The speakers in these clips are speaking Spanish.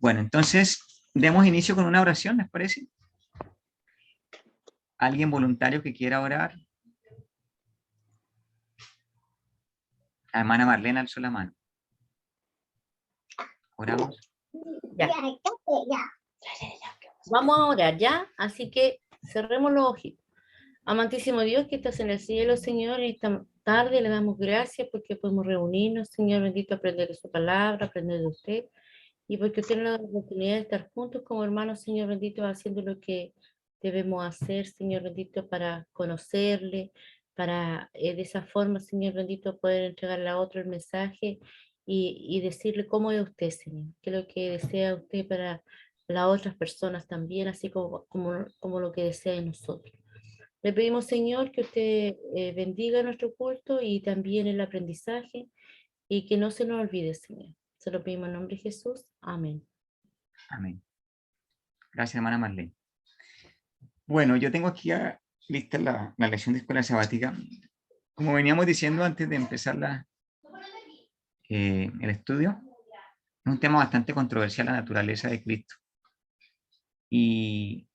Bueno, entonces, demos inicio con una oración, ¿les parece? ¿Alguien voluntario que quiera orar? La hermana Marlene alzó la mano. Oramos. Ya. Vamos a orar, ¿ya? Así que cerremos los ojitos. Amantísimo Dios que estás en el cielo, Señor, y esta tarde le damos gracias porque podemos reunirnos, Señor bendito, aprender de su palabra, aprender de usted, y porque usted nos da la oportunidad de estar juntos como hermanos, Señor bendito, haciendo lo que debemos hacer, Señor bendito, para conocerle, para de esa forma, Señor bendito, poder entregarle a otro el mensaje y decirle cómo es usted, Señor, qué es lo que desea usted para las otras personas también, así como lo que desea en nosotros. Le pedimos, Señor, que usted bendiga nuestro culto y también el aprendizaje y que no se nos olvide, Señor. Se lo pedimos en nombre de Jesús. Amén. Amén. Gracias, hermana Marlene. Bueno, yo tengo aquí lista la lección de escuela sabática. Como veníamos diciendo antes de empezar el estudio, es un tema bastante controversial, la naturaleza de Cristo. Y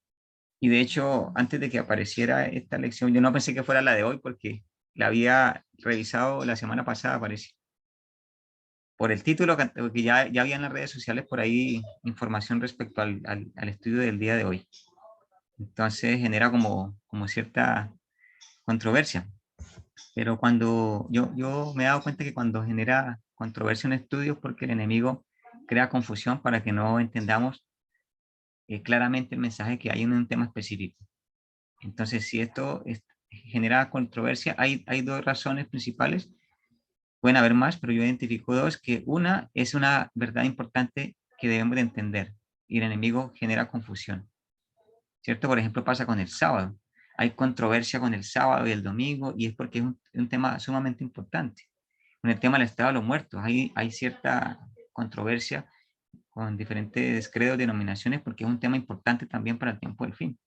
de hecho, antes de que apareciera esta lección, yo no pensé que fuera la de hoy porque la había revisado la semana pasada, parece. Por el título, que ya había en las redes sociales por ahí información respecto al estudio del día de hoy. Entonces genera como cierta controversia. Pero cuando yo me he dado cuenta que cuando genera controversia en estudios porque el enemigo crea confusión para que no entendamos claramente el mensaje que hay en un tema específico. Entonces, si esto genera controversia, hay dos razones principales. Pueden haber más, pero yo identifico dos, que una es una verdad importante que debemos de entender y el enemigo genera confusión, ¿cierto? Por ejemplo, pasa con el sábado. Hay controversia con el sábado y el domingo y es porque es un tema sumamente importante. Con el tema del estado de los muertos hay cierta controversia con diferentes credos, denominaciones, porque es un tema importante también para el tiempo del fin.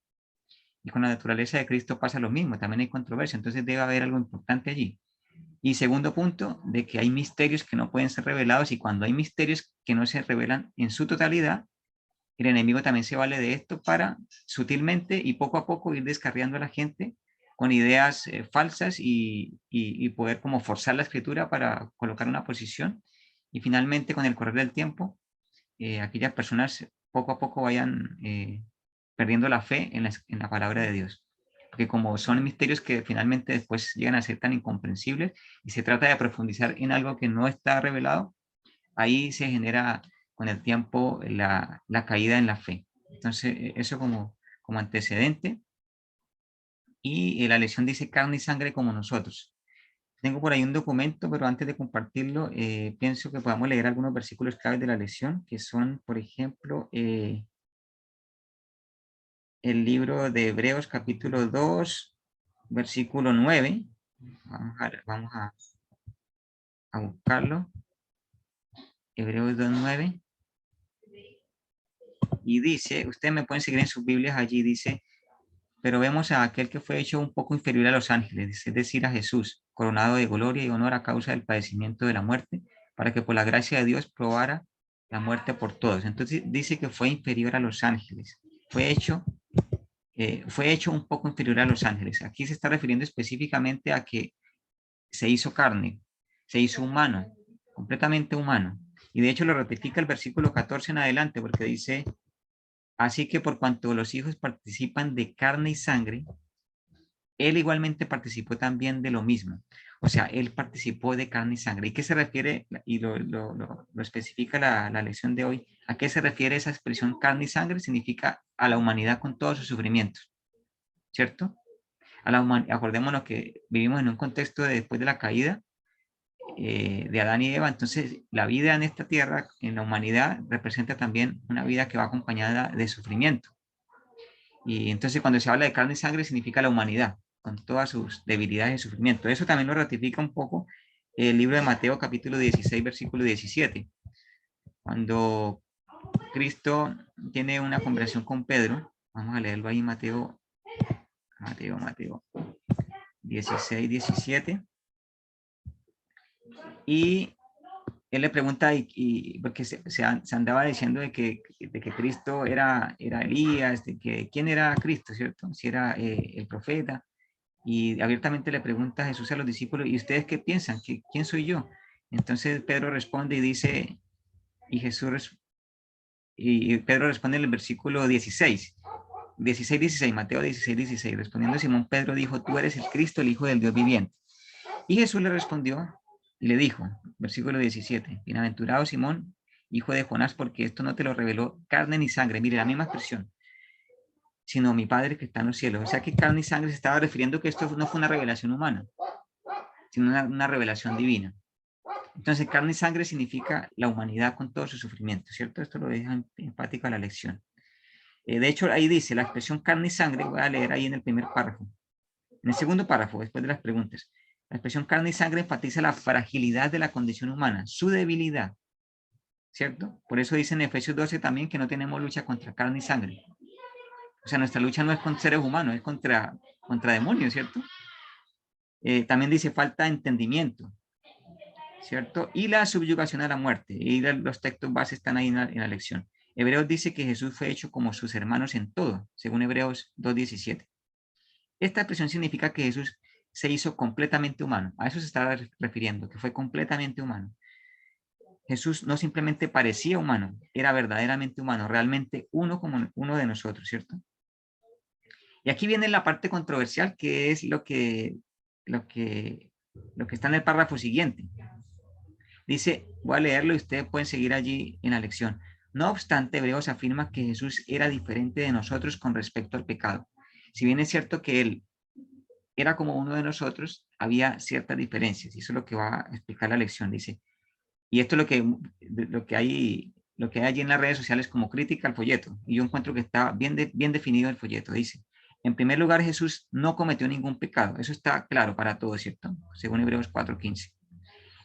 Y con la naturaleza de Cristo pasa lo mismo, también hay controversia, entonces debe haber algo importante allí. Y segundo punto, de que hay misterios que no pueden ser revelados y cuando hay misterios que no se revelan en su totalidad, el enemigo también se vale de esto para sutilmente y poco a poco ir descarriando a la gente con ideas falsas y poder como forzar la escritura para colocar una posición y finalmente con el correr del tiempo aquellas personas poco a poco vayan perdiendo la fe en la palabra de Dios. Porque como son misterios que finalmente después llegan a ser tan incomprensibles y se trata de profundizar en algo que no está revelado, ahí se genera con el tiempo la caída en la fe. Entonces, eso como antecedente. Y la lección dice carne y sangre como nosotros. Tengo por ahí un documento, pero antes de compartirlo, pienso que podamos leer algunos versículos claves de la lección, que son, por ejemplo, el libro de Hebreos capítulo 2, versículo 9. Vamos a buscarlo. Hebreos 2:9. Y dice, ustedes me pueden seguir en sus Biblias allí, dice, pero vemos a aquel que fue hecho un poco inferior a los ángeles, es decir, a Jesús, coronado de gloria y honor a causa del padecimiento de la muerte, para que por la gracia de Dios probara la muerte por todos. Entonces dice que fue inferior a los ángeles, fue hecho un poco inferior a los ángeles. Aquí se está refiriendo específicamente a que se hizo carne, se hizo humano, completamente humano. Y de hecho lo ratifica el versículo 14 en adelante, porque dice, así que por cuanto los hijos participan de carne y sangre, él igualmente participó también de lo mismo. O sea, él participó de carne y sangre. ¿Y qué se refiere? Y lo especifica la lección de hoy. ¿A qué se refiere esa expresión carne y sangre? Significa a la humanidad con todos sus sufrimientos, ¿cierto? Acordémonos que vivimos en un contexto de después de la caída de Adán y Eva, entonces la vida en esta tierra, en la humanidad, representa también una vida que va acompañada de sufrimiento. Y entonces cuando se habla de carne y sangre significa la humanidad, con todas sus debilidades y sufrimiento. Eso también lo ratifica un poco el libro de Mateo capítulo 16, versículo 17. Cuando Cristo tiene una conversación con Pedro, vamos a leerlo ahí, Mateo 16, 17. Y él le pregunta, porque se andaba diciendo de que Cristo era Elías, de que quién era Cristo, ¿cierto? Si era el profeta. Y abiertamente le pregunta a Jesús a los discípulos, ¿y ustedes qué piensan? ¿Quién soy yo? Entonces Pedro responde y dice, y Pedro responde en el versículo 16, Mateo 16, respondiendo Simón Pedro dijo, tú eres el Cristo, el Hijo del Dios viviente. Y Jesús le respondió y le dijo, versículo 17, bienaventurado Simón, hijo de Jonás, porque esto no te lo reveló carne ni sangre. Mire, la misma expresión, sino mi Padre que está en los cielos. O sea que carne y sangre se estaba refiriendo que esto no fue una revelación humana, sino una revelación divina. Entonces, carne y sangre significa la humanidad con todo su sufrimiento, ¿cierto? Esto lo deja empática la lección. De hecho, ahí dice la expresión carne y sangre, voy a leer ahí en el primer párrafo. En el segundo párrafo, después de las preguntas, la expresión carne y sangre enfatiza la fragilidad de la condición humana, su debilidad, ¿cierto? Por eso dice en Efesios 12 también que no tenemos lucha contra carne y sangre. O sea, nuestra lucha no es con seres humanos, es contra demonios, ¿cierto? También dice falta de entendimiento, ¿cierto? Y la subyugación a la muerte. Y los textos base están ahí en la lección. Hebreos dice que Jesús fue hecho como sus hermanos en todo, según Hebreos 2:17. Esta expresión significa que Jesús se hizo completamente humano. A eso se estaba refiriendo, que fue completamente humano. Jesús no simplemente parecía humano, era verdaderamente humano, realmente uno como uno de nosotros, ¿cierto? Y aquí viene la parte controversial, que es lo que está en el párrafo siguiente. Dice, voy a leerlo y ustedes pueden seguir allí en la lección. No obstante, Hebreos afirma que Jesús era diferente de nosotros con respecto al pecado. Si bien es cierto que él era como uno de nosotros, había ciertas diferencias. Y eso es lo que va a explicar la lección. Dice, y esto es lo que hay allí en las redes sociales como crítica al folleto. Y yo encuentro que está bien definido el folleto. Dice, en primer lugar, Jesús no cometió ningún pecado. Eso está claro para todos, ¿cierto? Según Hebreos 4:15.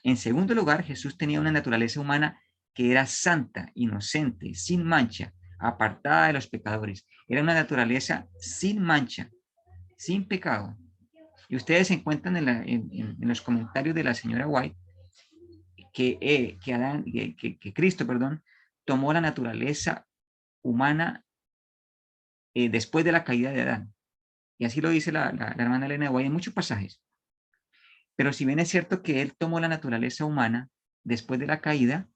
En segundo lugar, Jesús tenía una naturaleza humana que era santa, inocente, sin mancha, apartada de los pecadores. Era una naturaleza sin mancha, sin pecado. Y ustedes se encuentran en los comentarios de la señora White que Cristo, perdón, tomó la naturaleza humana después de la caída de Adán. Y así lo dice la hermana Elena de White en muchos pasajes. Pero si bien es cierto que él tomó la naturaleza humana después de la caída,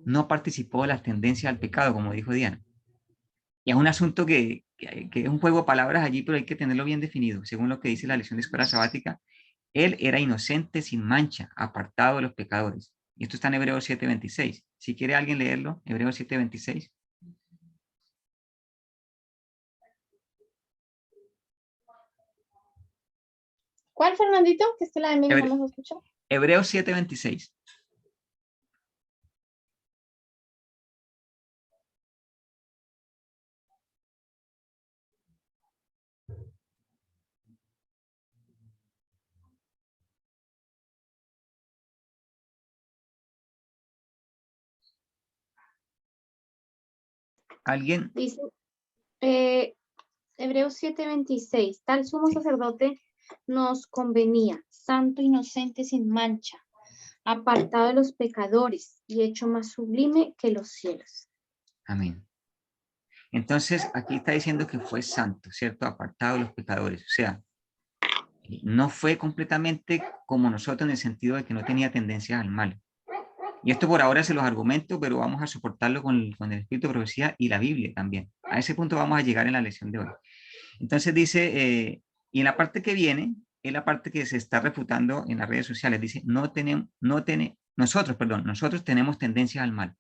no participó de la tendencia al pecado, como dijo Diana. Y es un asunto que es un juego de palabras allí, pero hay que tenerlo bien definido. Según lo que dice la lección de escuela sabática, él era inocente, sin mancha, apartado de los pecadores. Y esto está en Hebreos 7:26. Si quiere alguien leerlo, Hebreos 7:26. ¿Cuál, Fernandito? Que es que la de mí no me escuchó. Hebreos 7:26. ¿Alguien? Dice, Hebreos 7:26, tal sumo sacerdote nos convenía, santo, inocente, sin mancha, apartado de los pecadores y hecho más sublime que los cielos. Amén. Entonces, aquí está diciendo que fue santo, ¿cierto? Apartado de los pecadores. O sea, no fue completamente como nosotros en el sentido de que no tenía tendencias al mal. Y esto por ahora se los argumento, pero vamos a soportarlo con el Espíritu de Profecía y la Biblia también. A ese punto vamos a llegar en la lección de hoy. Entonces dice, y en la parte que viene, es la parte que se está refutando en las redes sociales, dice, nosotros tenemos tendencias al mal.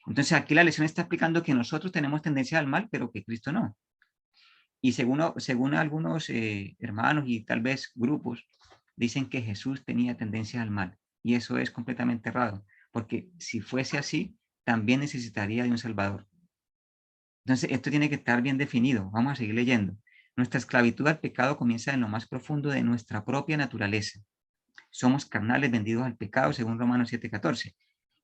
Entonces aquí la lección está explicando que nosotros tenemos tendencias al mal, pero que Cristo no. Y según algunos hermanos y tal vez grupos, dicen que Jesús tenía tendencias al mal. Y eso es completamente errado, porque si fuese así, también necesitaría de un Salvador. Entonces, esto tiene que estar bien definido. Vamos a seguir leyendo. Nuestra esclavitud al pecado comienza en lo más profundo de nuestra propia naturaleza. Somos carnales vendidos al pecado, según Romanos 7:14.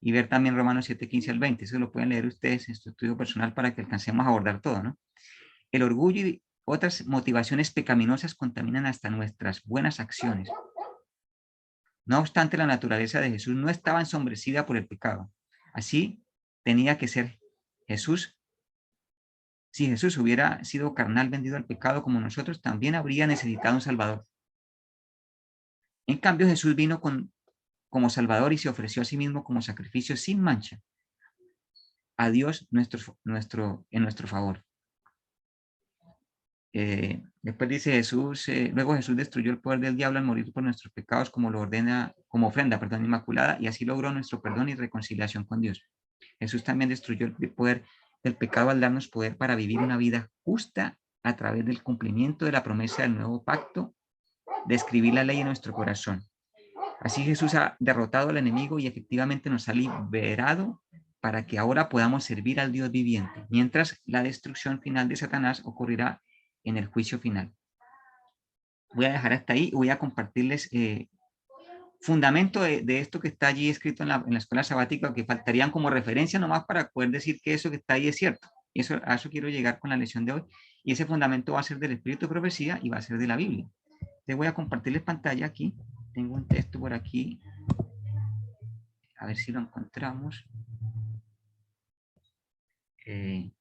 Y ver también Romanos 7:15 al 20. Eso lo pueden leer ustedes en su estudio personal para que alcancemos a abordar todo, ¿no? El orgullo y otras motivaciones pecaminosas contaminan hasta nuestras buenas acciones. No obstante, la naturaleza de Jesús no estaba ensombrecida por el pecado. Así tenía que ser Jesús. Si Jesús hubiera sido carnal vendido al pecado como nosotros, también habría necesitado un Salvador. En cambio, Jesús vino como Salvador y se ofreció a sí mismo como sacrificio sin mancha a Dios en nuestro favor. Después dice Jesús, luego Jesús destruyó el poder del diablo al morir por nuestros pecados como lo ordena, como ofrenda, perdón, inmaculada, y así logró nuestro perdón y reconciliación con Dios. Jesús también destruyó el poder del pecado al darnos poder para vivir una vida justa a través del cumplimiento de la promesa del nuevo pacto, de escribir la ley en nuestro corazón. Así Jesús ha derrotado al enemigo y efectivamente nos ha liberado para que ahora podamos servir al Dios viviente, mientras la destrucción final de Satanás ocurrirá en el juicio final. Voy a dejar hasta ahí y voy a compartirles fundamento de esto que está allí escrito en la escuela sabática, que faltarían como referencia nomás para poder decir que eso que está ahí es cierto. A eso quiero llegar con la lección de hoy. Y ese fundamento va a ser del Espíritu de Profecía y va a ser de la Biblia. Te voy a compartirles pantalla aquí. Tengo un texto por aquí. A ver si lo encontramos. A ver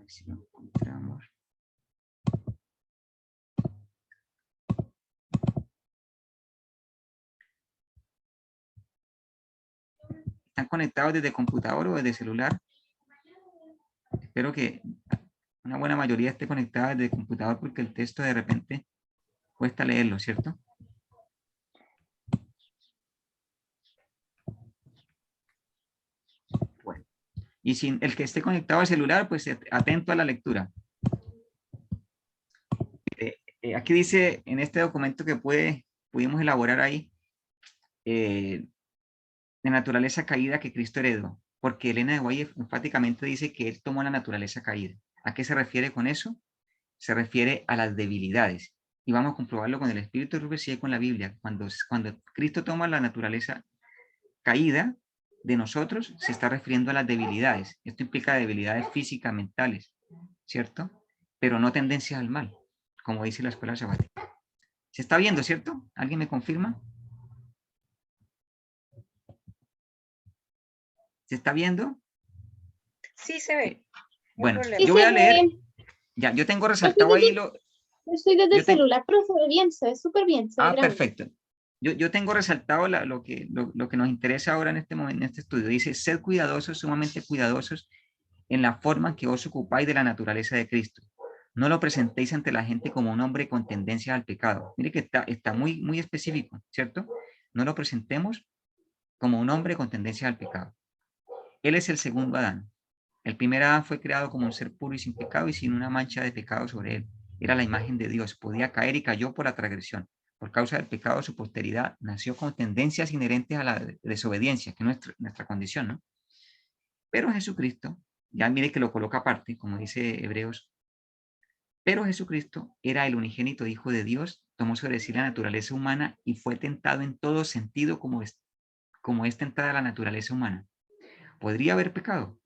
si lo encontramos. ¿Están conectados desde computador o desde celular? Espero que una buena mayoría esté conectada desde computador porque el texto de repente cuesta leerlo, ¿cierto? Bueno, y sin el que esté conectado al celular, pues atento a la lectura. Aquí dice en este documento que pudimos elaborar ahí, de naturaleza caída que Cristo heredó, porque Elena de White enfáticamente dice que él tomó la naturaleza caída. ¿A qué se refiere con eso? Se refiere a las debilidades. Y vamos a comprobarlo con el Espíritu de Profecía y con la Biblia. Cuando Cristo toma la naturaleza caída de nosotros, se está refiriendo a las debilidades. Esto implica debilidades físicas, mentales, ¿cierto? Pero no tendencias al mal, como dice la escuela sabática. ¿Se está viendo, cierto? ¿Alguien me confirma? ¿Se está viendo? Sí, se ve. Bueno, Sí, yo voy a se leer. ve. Ya, yo tengo resaltado ahí Yo estoy desde el celular, pero se ve bien, se ve súper bien, se ve grande. Perfecto. Yo tengo resaltado lo que nos interesa ahora en este momento, en este estudio. Dice, sed cuidadosos, sumamente cuidadosos en la forma en que os ocupáis de la naturaleza de Cristo. No lo presentéis ante la gente como un hombre con tendencia al pecado. Mire que está muy, muy específico, ¿cierto? No lo presentemos como un hombre con tendencia al pecado. Él es el segundo Adán. El primer Adán fue creado como un ser puro y sin pecado y sin una mancha de pecado sobre él. Era la imagen de Dios, podía caer y cayó por la transgresión. Por causa del pecado, su posteridad nació con tendencias inherentes a la desobediencia, que es nuestra condición, ¿no? Pero Jesucristo, ya mire que lo coloca aparte, como dice Hebreos, pero Jesucristo era el unigénito Hijo de Dios, tomó sobre sí la naturaleza humana y fue tentado en todo sentido como es tentada la naturaleza humana. ¿Podría haber pecado?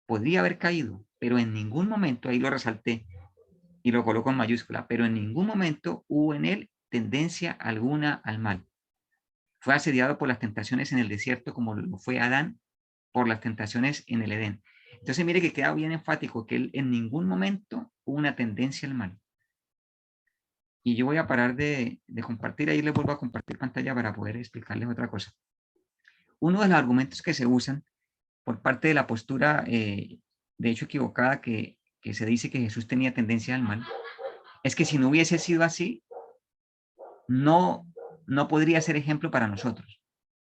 Podría haber caído, pero en ningún momento, ahí lo resalté y lo coloco en mayúscula, pero en ningún momento hubo en él tendencia alguna al mal. Fue asediado por las tentaciones en el desierto como lo fue Adán por las tentaciones en el Edén. Entonces mire que queda bien enfático que él en ningún momento hubo una tendencia al mal. Y yo voy a parar de compartir, ahí les vuelvo a compartir pantalla para poder explicarles otra cosa. Uno de los argumentos que se usan por parte de la postura, de hecho equivocada, que se dice que Jesús tenía tendencia al mal, es que si no hubiese sido así, no podría ser ejemplo para nosotros.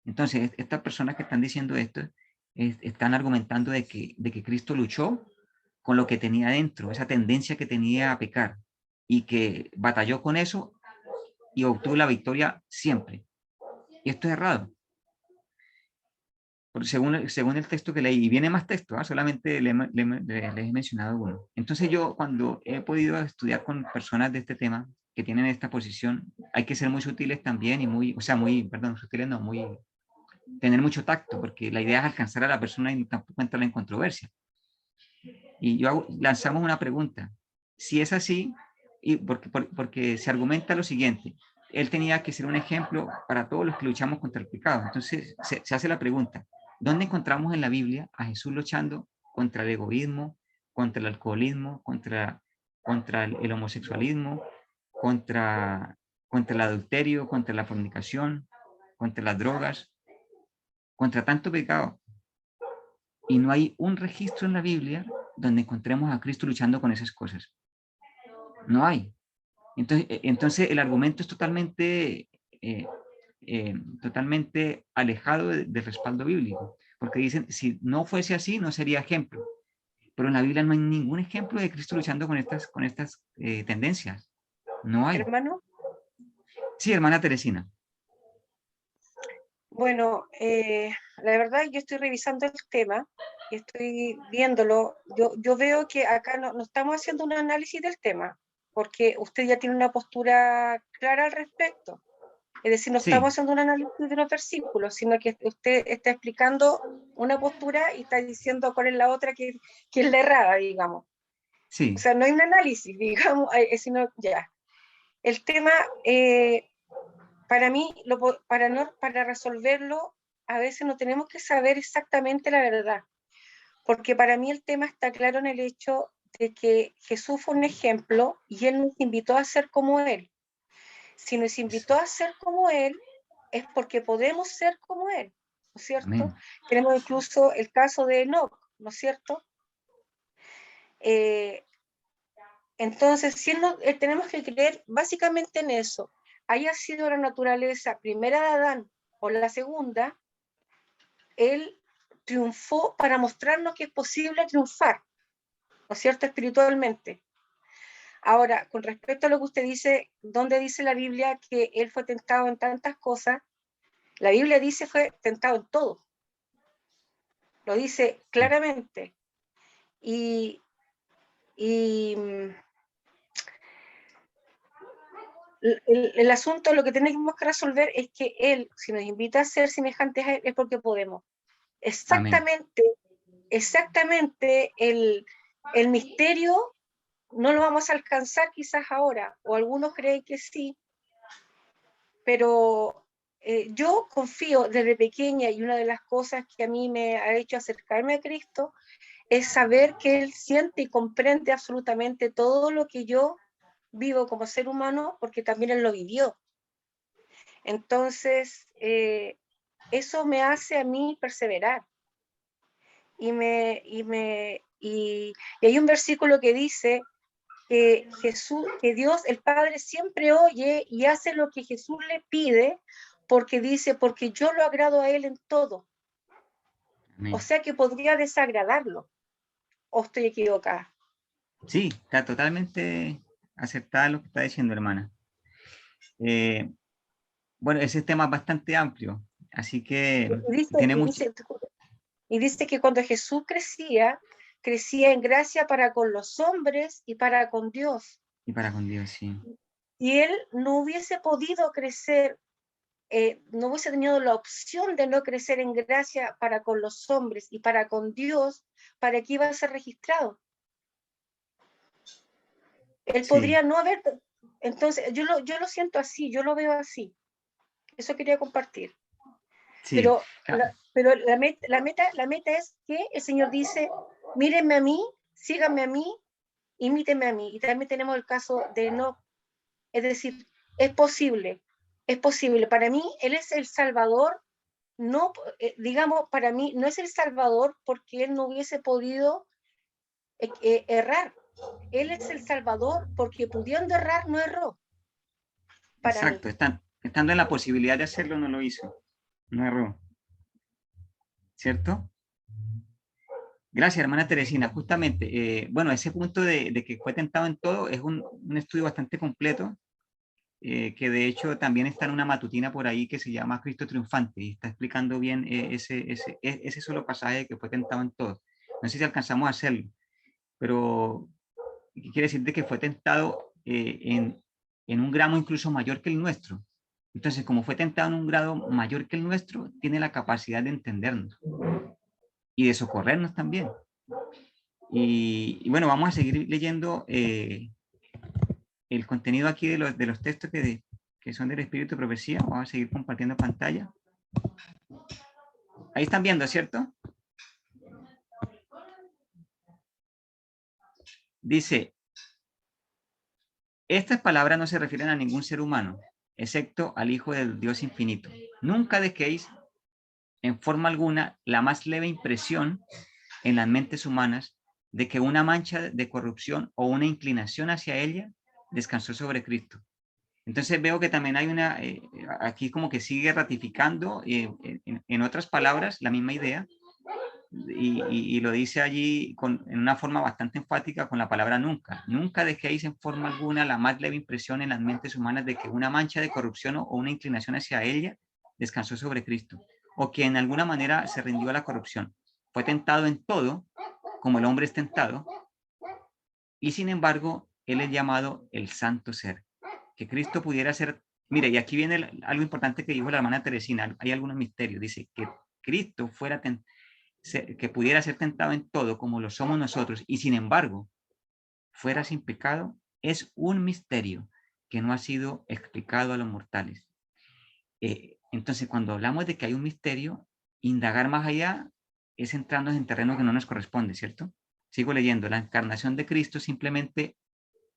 Entonces, estas personas que están diciendo esto, están argumentando de que Cristo luchó con lo que tenía dentro, esa tendencia que tenía a pecar, y que batalló con eso y obtuvo la victoria siempre. Y esto es errado. Según el texto que leí, y viene más texto, solamente les he mencionado uno. Entonces yo, cuando he podido estudiar con personas de este tema, que tienen esta posición, hay que ser muy sutiles también y tener mucho tacto, porque la idea es alcanzar a la persona y tampoco entrar en controversia. Y lanzamos una pregunta. Si es así, y porque se argumenta lo siguiente, él tenía que ser un ejemplo para todos los que luchamos contra el pecado. Entonces se hace la pregunta, ¿dónde encontramos en la Biblia a Jesús luchando contra el egoísmo, contra el alcoholismo, contra el homosexualismo, contra el adulterio, contra la fornicación, contra las drogas, contra tanto pecado? Y no hay un registro en la Biblia donde encontremos a Cristo luchando con esas cosas. No hay. Entonces el argumento es totalmente, totalmente alejado del respaldo bíblico, porque dicen, si no fuese así, no sería ejemplo. Pero en la Biblia no hay ningún ejemplo de Cristo luchando con estas tendencias. No hay. Hermano, Sí, hermana Teresina. bueno, la verdad yo estoy revisando el tema y estoy viéndolo. Yo veo que acá no estamos haciendo un análisis del tema, porque usted ya tiene una postura clara al respecto. Es decir, no Sí, estamos haciendo un análisis de los versículos, sino que usted está explicando una postura y está diciendo cuál es la otra que es la errada, digamos. sí, O sea, no hay un análisis, digamos, sino ya. El tema, para mí, para resolverlo, a veces no tenemos que saber exactamente la verdad, porque para mí el tema está claro en el hecho de que Jesús fue un ejemplo y Él nos invitó a ser como Él. Si nos invitó a ser como Él, es porque podemos ser como Él, ¿no es cierto? amén. Tenemos incluso el caso de Enoch, ¿no es cierto? Entonces, si tenemos que creer básicamente en eso, haya sido la naturaleza primera de Adán o la segunda, él triunfó para mostrarnos que es posible triunfar, ¿no es cierto?, espiritualmente. Ahora, con respecto a lo que usted dice, ¿dónde dice la Biblia que él fue tentado en tantas cosas? La Biblia dice fue tentado en todo. Lo dice claramente. Y el asunto, lo que tenemos que resolver es que Él, si nos invita a ser semejantes a Él, es porque podemos. Exactamente el misterio no lo vamos a alcanzar quizás ahora, o algunos creen que sí, pero yo confío desde pequeña, y una de las cosas que a mí me ha hecho acercarme a Cristo es saber que Él siente y comprende absolutamente todo lo que yo vivo como ser humano, porque también Él lo vivió. Entonces, eso me hace a mí perseverar. Y hay un versículo que dice que Dios, el Padre, siempre oye y hace lo que Jesús le pide, porque dice, porque yo lo agrado a Él en todo. Amén. O sea que podría desagradarlo. ¿O estoy equivocada? Sí, está totalmente aceptada lo que está diciendo, hermana. Bueno, ese tema es bastante amplio, así que tiene mucho. Y dice que cuando Jesús crecía en gracia para con los hombres y para con Dios. Y para con Dios, sí. Y él no hubiese podido crecer, no hubiese tenido la opción de no crecer en gracia para con los hombres y para con Dios, ¿para qué iba a ser registrado? Él Sí. podría no haber. Entonces, yo lo siento así, yo lo veo así. Eso quería compartir. Sí. Pero la meta es que el Señor dice, mírenme a mí, síganme a mí, imítenme a mí. Y también tenemos el caso de Enoch. Es decir, es posible. Para mí, Él es el Salvador. No, digamos, para mí no es el Salvador porque Él no hubiese podido errar. Él es el Salvador porque pudiendo errar, no erró. Exacto, estando en la posibilidad de hacerlo, no lo hizo, no erró. ¿Cierto? Gracias, hermana Teresina. Justamente, bueno, ese punto de que fue tentado en todo es un estudio bastante completo, que de hecho también está en una matutina por ahí que se llama Cristo Triunfante, y está explicando bien ese solo pasaje que fue tentado en todo. No sé si alcanzamos a hacerlo, pero quiere decir de que fue tentado en un grado incluso mayor que el nuestro. Entonces, como fue tentado en un grado mayor que el nuestro, tiene la capacidad de entendernos y de socorrernos también. Y bueno, vamos a seguir leyendo el contenido aquí de los textos que son del espíritu de profecía. Vamos a seguir compartiendo pantalla. Ahí están viendo, ¿cierto? Dice, estas palabras no se refieren a ningún ser humano, excepto al Hijo del Dios infinito. Nunca dejéis en forma alguna la más leve impresión en las mentes humanas de que una mancha de corrupción o una inclinación hacia ella descansó sobre Cristo. Entonces veo que también hay una, aquí como que sigue ratificando en otras palabras la misma idea, y lo dice allí en una forma bastante enfática con la palabra nunca. Nunca dejéis en forma alguna la más leve impresión en las mentes humanas de que una mancha de corrupción o una inclinación hacia ella descansó sobre Cristo, o que en alguna manera se rindió a la corrupción. Fue tentado en todo, como el hombre es tentado, y sin embargo, él es llamado el santo ser. Que Cristo pudiera ser, mire, y aquí viene algo importante que dijo la hermana Teresina, hay algunos misterios, dice que Cristo fuera que pudiera ser tentado en todo como lo somos nosotros y sin embargo fuera sin pecado, es un misterio que no ha sido explicado a los mortales. Entonces, cuando hablamos de que hay un misterio, indagar más allá es entrarnos en terreno que no nos corresponde, ¿cierto? Sigo leyendo, la encarnación de Cristo simplemente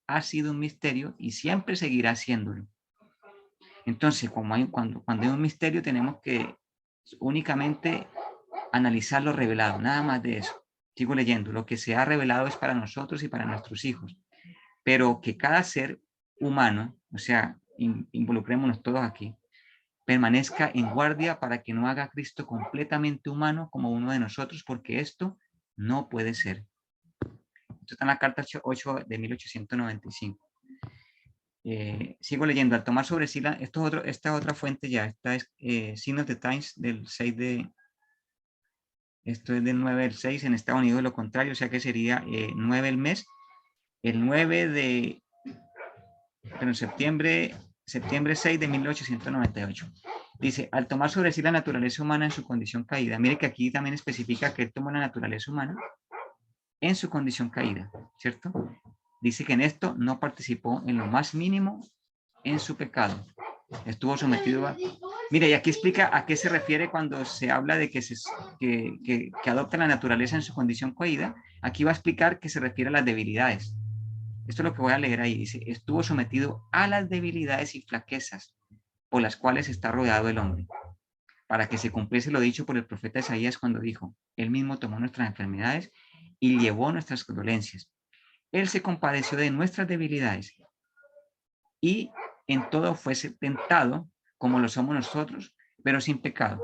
ha sido un misterio y siempre seguirá siéndolo. Entonces, cuando hay un misterio, tenemos que únicamente analizar lo revelado, nada más de eso. Sigo leyendo, lo que se ha revelado es para nosotros y para nuestros hijos, pero que cada ser humano, o sea, involucrémonos todos aquí, permanezca en guardia para que no haga a Cristo completamente humano como uno de nosotros, porque esto no puede ser. Esto está en la carta 8 de 1895. Sigo leyendo, al tomar sobre sí, esta otra fuente ya, esta es Sign of the Times del 6 de, esto es del 9 del 6, en Estados Unidos lo contrario, o sea que sería 9 el mes, el 9 de, pero septiembre 6 de 1898. Dice, al tomar sobre sí la naturaleza humana en su condición caída, mire que aquí también especifica que él tomó la naturaleza humana en su condición caída, ¿cierto? Dice que en esto no participó en lo más mínimo en su pecado. Estuvo sometido a... Mire, y aquí explica a qué se refiere cuando se habla de que adopta la naturaleza en su condición caída. Aquí va a explicar que se refiere a las debilidades. Esto es lo que voy a leer ahí. Dice, estuvo sometido a las debilidades y flaquezas por las cuales está rodeado el hombre, para que se cumpliese lo dicho por el profeta Isaías cuando dijo, él mismo tomó nuestras enfermedades y llevó nuestras dolencias. Él se compadeció de nuestras debilidades y en todo fue tentado como lo somos nosotros, pero sin pecado.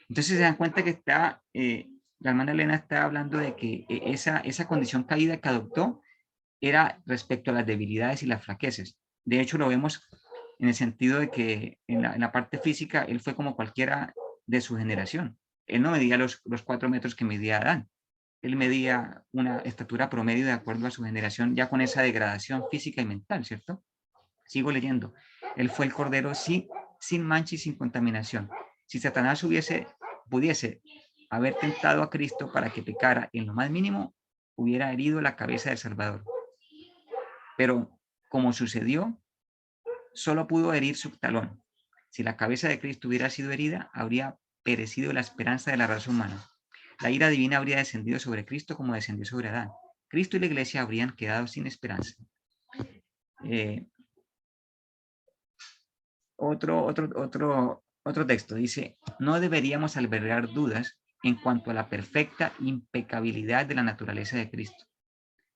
Entonces se dan cuenta que está, la hermana Elena está hablando de que esa condición caída que adoptó era respecto a las debilidades y las flaquezas. De hecho, lo vemos en el sentido de que en la parte física, él fue como cualquiera de su generación. Él no medía los 4 metros que medía Adán. Él medía una estatura promedio de acuerdo a su generación, ya con esa degradación física y mental, ¿cierto? Sigo leyendo. Él fue el cordero sin mancha y sin contaminación. Si Satanás pudiese haber tentado a Cristo para que pecara en lo más mínimo, hubiera herido la cabeza del Salvador. Pero como sucedió, solo pudo herir su talón. Si la cabeza de Cristo hubiera sido herida, habría perecido la esperanza de la raza humana. La ira divina habría descendido sobre Cristo como descendió sobre Adán. Cristo y la iglesia habrían quedado sin esperanza. Otro texto dice, no deberíamos albergar dudas en cuanto a la perfecta impecabilidad de la naturaleza de Cristo.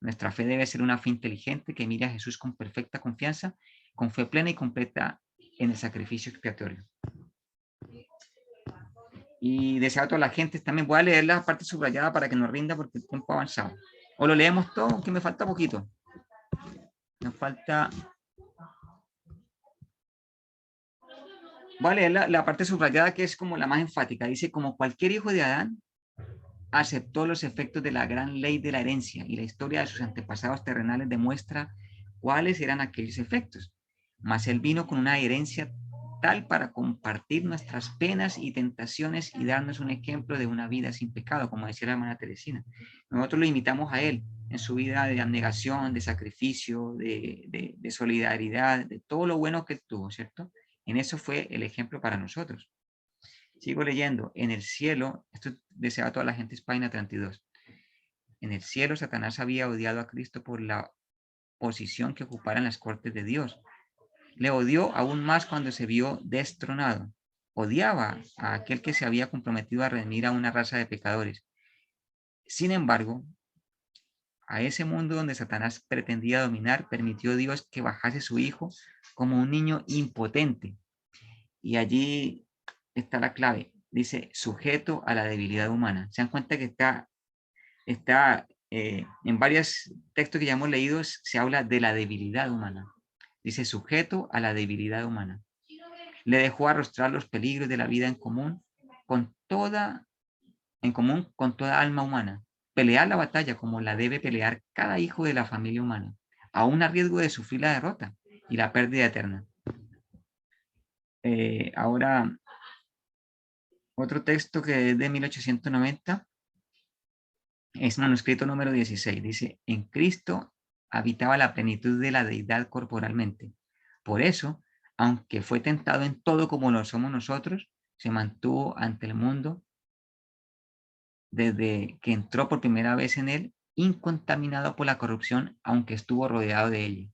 Nuestra fe debe ser una fe inteligente que mire a Jesús con perfecta confianza, con fe plena y completa en el sacrificio expiatorio. Y deseo a toda la gente, también voy a leer la parte subrayada para que nos rinda porque el tiempo ha avanzado. O lo leemos todo, que me falta poquito. Nos falta... Voy a leer la parte subrayada que es como la más enfática. Dice, como cualquier hijo de Adán, aceptó los efectos de la gran ley de la herencia y la historia de sus antepasados terrenales demuestra cuáles eran aquellos efectos. Mas él vino con una herencia tal para compartir nuestras penas y tentaciones y darnos un ejemplo de una vida sin pecado, como decía la hermana Teresina. Nosotros lo imitamos a él en su vida de abnegación, de sacrificio, de solidaridad, de todo lo bueno que tuvo, ¿cierto? En eso fue el ejemplo para nosotros. Sigo leyendo. En el cielo, esto desea a toda la gente, es página 32. En el cielo, Satanás había odiado a Cristo por la posición que ocupara en las cortes de Dios. Le odió aún más cuando se vio destronado. Odiaba a aquel que se había comprometido a redimir a una raza de pecadores. Sin embargo, a ese mundo donde Satanás pretendía dominar, permitió Dios que bajase su hijo como un niño impotente. Y allí está la clave. Dice, sujeto a la debilidad humana. Se dan cuenta que está en varios textos que ya hemos leído, se habla de la debilidad humana. Dice, sujeto a la debilidad humana. Le dejó arrostrar los peligros de la vida en común con toda alma humana. Pelear la batalla como la debe pelear cada hijo de la familia humana, aún a riesgo de sufrir la derrota y la pérdida eterna. Ahora, otro texto que es de 1890, es manuscrito número 16, dice, en Cristo habitaba la plenitud de la deidad corporalmente. Por eso, aunque fue tentado en todo como lo somos nosotros, se mantuvo ante el mundo desde que entró por primera vez en él, incontaminado por la corrupción, aunque estuvo rodeado de ella.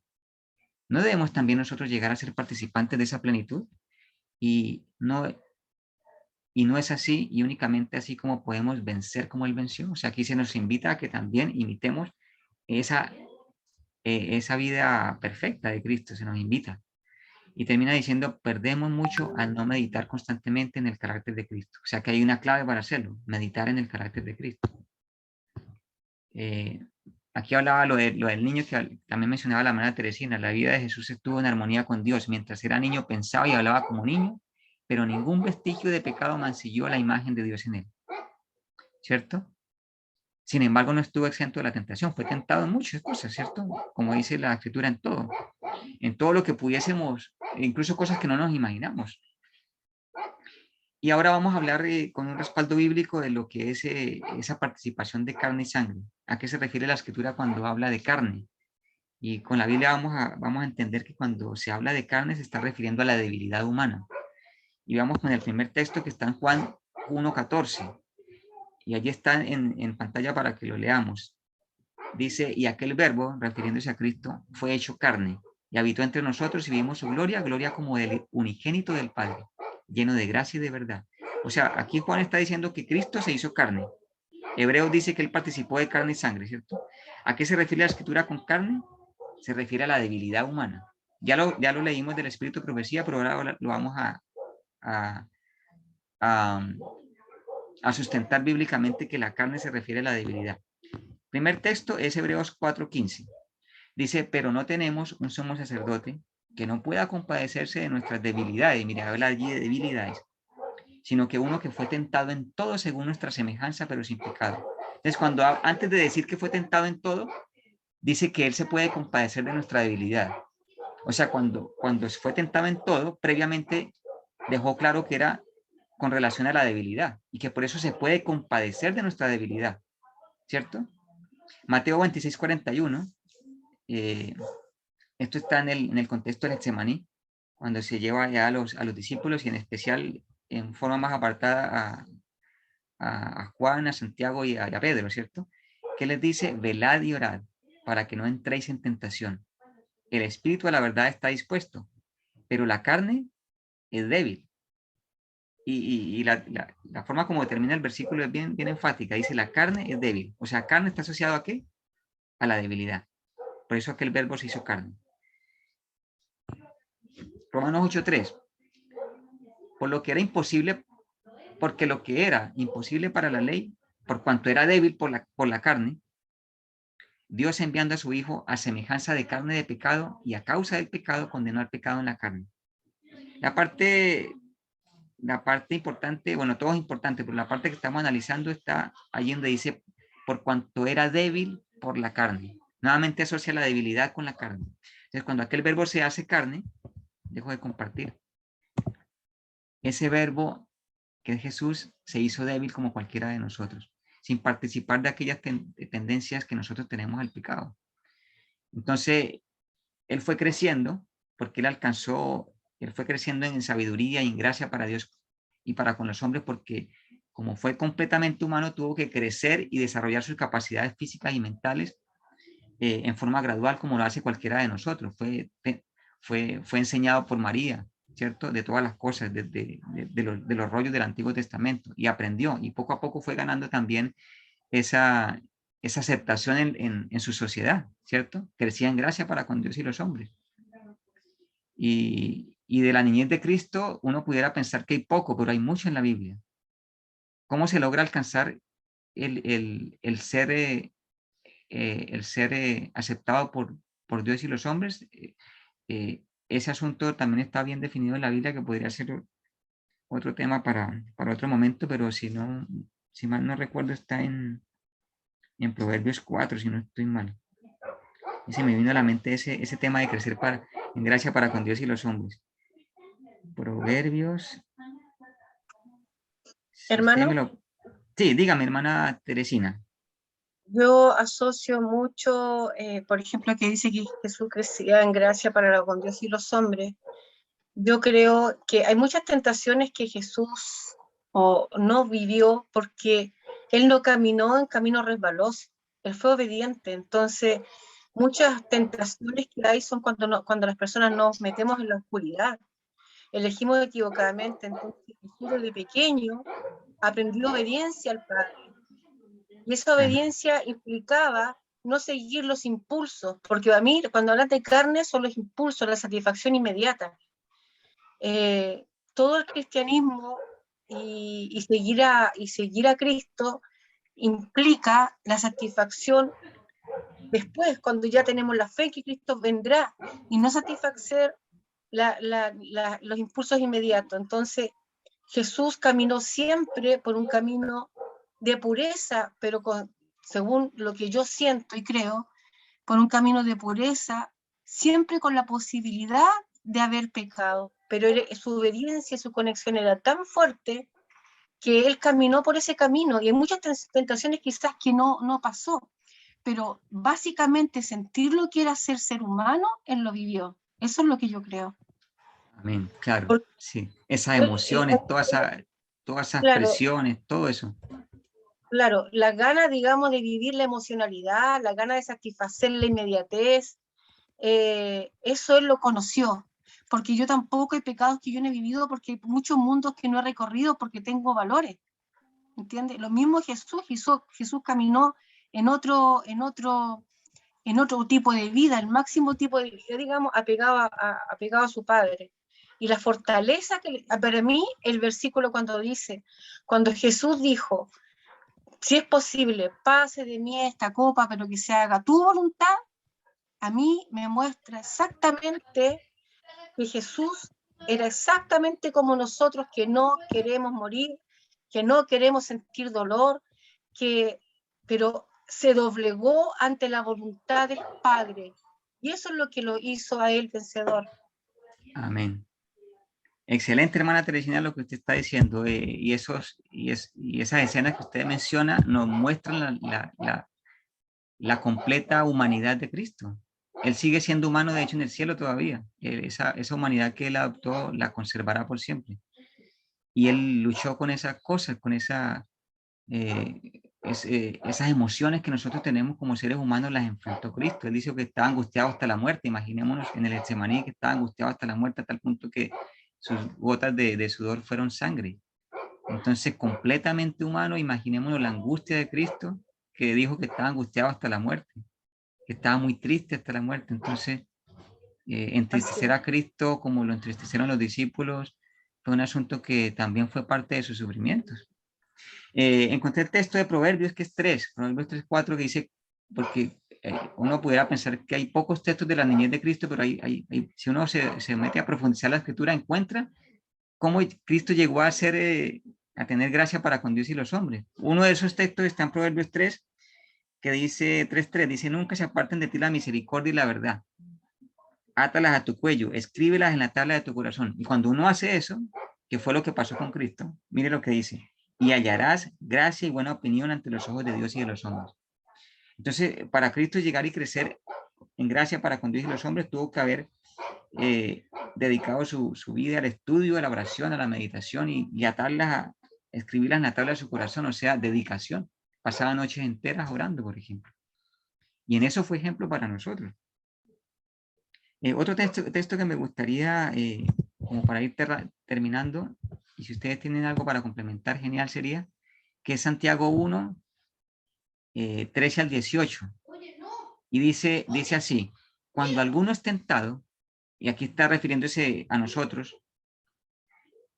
¿No debemos también nosotros llegar a ser participantes de esa plenitud? Y no es así, y únicamente así como podemos vencer como él venció. O sea, aquí se nos invita a que también imitemos esa vida perfecta de Cristo, se nos invita. Y termina diciendo, perdemos mucho al no meditar constantemente en el carácter de Cristo. O sea que hay una clave para hacerlo, meditar en el carácter de Cristo. Aquí hablaba lo del niño, que también mencionaba la hermana Teresina. La vida de Jesús estuvo en armonía con Dios. Mientras era niño pensaba y hablaba como niño, pero ningún vestigio de pecado mancilló la imagen de Dios en él. ¿Cierto? Sin embargo, no estuvo exento de la tentación. Fue tentado en muchas cosas, ¿cierto? Como dice la Escritura, en todo lo que pudiésemos, incluso cosas que no nos imaginamos. Y ahora vamos a hablar con un respaldo bíblico de lo que es esa participación de carne y sangre. ¿A qué se refiere la Escritura cuando habla de carne? Y con la Biblia vamos a entender que cuando se habla de carne se está refiriendo a la debilidad humana. Y vamos con el primer texto que está en Juan 1:14. Y allí está en pantalla para que lo leamos. Dice, y aquel verbo, refiriéndose a Cristo, fue hecho carne y habitó entre nosotros y vimos su gloria, gloria como del unigénito del Padre, lleno de gracia y de verdad. O sea, aquí Juan está diciendo que Cristo se hizo carne. Hebreos dice que él participó de carne y sangre, ¿cierto? ¿A qué se refiere la Escritura con carne? Se refiere a la debilidad humana. Ya lo leímos del Espíritu de Profecía, pero ahora lo vamos a sustentar bíblicamente que la carne se refiere a la debilidad. Primer texto es Hebreos 4:15. Dice, pero no tenemos un sumo sacerdote que no pueda compadecerse de nuestras debilidades. Mira, habla allí de debilidades, sino que uno que fue tentado en todo según nuestra semejanza, pero sin pecado. Entonces, antes de decir que fue tentado en todo, dice que él se puede compadecer de nuestra debilidad. O sea, cuando fue tentado en todo, previamente dejó claro que era con relación a la debilidad y que por eso se puede compadecer de nuestra debilidad, ¿cierto? Mateo 26:41, esto está en el contexto del Getsemaní, cuando se lleva ya a los discípulos y en especial en forma más apartada a Juan, a Santiago y a Pedro, ¿cierto? Que les dice, velad y orad para que no entréis en tentación. El espíritu a la verdad está dispuesto, pero la carne es débil. Y la forma como termina el versículo es bien enfática. Dice, la carne es débil. O sea, carne está asociado ¿a qué? A la debilidad. Por eso aquel verbo se hizo carne. Romanos 8:3. Porque lo que era imposible para la ley, por cuanto era débil por la carne, Dios enviando a su Hijo a semejanza de carne de pecado y a causa del pecado condenó al pecado en la carne. La parte importante, bueno, todo es importante, pero la parte que estamos analizando está ahí donde dice, por cuanto era débil por la carne. Nuevamente asocia la debilidad con la carne. Entonces, cuando aquel verbo se hace carne, dejo de compartir. Ese verbo que es Jesús se hizo débil como cualquiera de nosotros, sin participar de aquellas tendencias que nosotros tenemos al pecado. Entonces, él fue creciendo porque él alcanzó Él fue creciendo en sabiduría y en gracia para Dios y para con los hombres, porque como fue completamente humano, tuvo que crecer y desarrollar sus capacidades físicas y mentales en forma gradual, como lo hace cualquiera de nosotros. Fue enseñado por María, ¿cierto? De todas las cosas, de los rollos del Antiguo Testamento, y aprendió, y poco a poco fue ganando también esa aceptación en su sociedad, ¿cierto? Crecía en gracia para con Dios y los hombres. Y de la niñez de Cristo uno pudiera pensar que hay poco, pero hay mucho en la Biblia. ¿Cómo se logra alcanzar el ser aceptado por Dios y los hombres? Ese asunto también está bien definido en la Biblia, que podría ser otro tema para otro momento, pero si mal no recuerdo, está en Proverbios 4, si no estoy mal. Y se me vino a la mente ese tema de crecer en gracia para con Dios y los hombres. Proverbios. Hermano, Sí, dígame, hermana Teresina. yo asocio mucho, por ejemplo, que dice que Jesús crecía en gracia para con Dios y los hombres. Yo creo que hay muchas tentaciones que Jesús no vivió porque él no caminó en camino resbaloso, él fue obediente. Entonces, muchas tentaciones que hay son cuando las personas nos metemos en la oscuridad, elegimos equivocadamente. Entonces, Jesús desde pequeño aprendió obediencia al Padre. Y esa obediencia implicaba no seguir los impulsos, porque a mí, cuando hablas de carne, son los impulsos, la satisfacción inmediata. Todo el cristianismo y seguir a Cristo implica la satisfacción después, cuando ya tenemos la fe que Cristo vendrá, y no satisfacer los impulsos inmediatos. Entonces, Jesús caminó siempre por un camino de pureza, pero según lo que yo siento y creo, por un camino de pureza, siempre con la posibilidad de haber pecado. Pero su obediencia, su conexión era tan fuerte que él caminó por ese camino, y hay muchas tentaciones quizás que no pasó, pero básicamente sentir lo que era ser humano, él lo vivió. Eso es lo que yo creo. Amén, claro, Porque, sí. Esas emociones, todas esas claro, presiones, todo eso. claro, la gana, digamos, de vivir la emocionalidad, la gana de satisfacer la inmediatez, eso él lo conoció. Porque yo tampoco hay pecados que yo no he vivido, porque hay muchos mundos que no he recorrido porque tengo valores. ¿Entiendes? Lo mismo Jesús caminó en otro tipo de vida, el máximo tipo de vida, digamos, apegado a su Padre. Y la fortaleza para mí, el versículo cuando Jesús dijo, si es posible, pase de mí esta copa, pero que se haga tu voluntad, a mí me muestra exactamente que Jesús era exactamente como nosotros, que no queremos morir, que no queremos sentir dolor, pero se doblegó ante la voluntad del Padre. Y eso es lo que lo hizo a él vencedor. Amén. Excelente, hermana Teresina, lo que usted está diciendo. Y esas escenas que usted menciona nos muestran la completa humanidad de Cristo. Él sigue siendo humano, de hecho, en el cielo todavía. Esa humanidad que él adoptó la conservará por siempre. Y él luchó con esas cosas, con esas emociones que nosotros tenemos como seres humanos, las enfrentó Cristo. Él dice que estaba angustiado hasta la muerte. Imaginémonos en el Getsemaní que estaba angustiado hasta la muerte, a tal punto que sus gotas de sudor fueron sangre. Entonces, completamente humano, imaginémonos la angustia de Cristo, que dijo que estaba angustiado hasta la muerte, que estaba muy triste hasta la muerte. Entonces, entristecer a Cristo como lo entristecieron los discípulos fue un asunto que también fue parte de sus sufrimientos. Encontré el texto de Proverbios, que es Proverbios 3:4, que dice, porque uno pudiera pensar que hay pocos textos de la niñez de Cristo, pero si uno se mete a profundizar la escritura, encuentra cómo Cristo llegó a tener gracia para con Dios y los hombres. Uno de esos textos está en Proverbios 3, que dice 3:3, dice, nunca se aparten de ti la misericordia y la verdad. Átalas a tu cuello, escríbelas en la tabla de tu corazón. Y cuando uno hace eso, que fue lo que pasó con Cristo, mire lo que dice, y hallarás gracia y buena opinión ante los ojos de Dios y de los hombres. Entonces, para Cristo llegar y crecer en gracia para con Dios y los hombres, tuvo que haber dedicado su vida al estudio, a la oración, a la meditación y atarlas, escribirlas en la tabla de su corazón, o sea, dedicación. Pasaba noches enteras orando, por ejemplo. Y en eso fue ejemplo para nosotros. Otro texto que me gustaría, como para ir terminando, y si ustedes tienen algo para complementar, genial sería, que es Santiago 1, 13 al 18. Y dice así: cuando alguno es tentado, y aquí está refiriéndose a nosotros,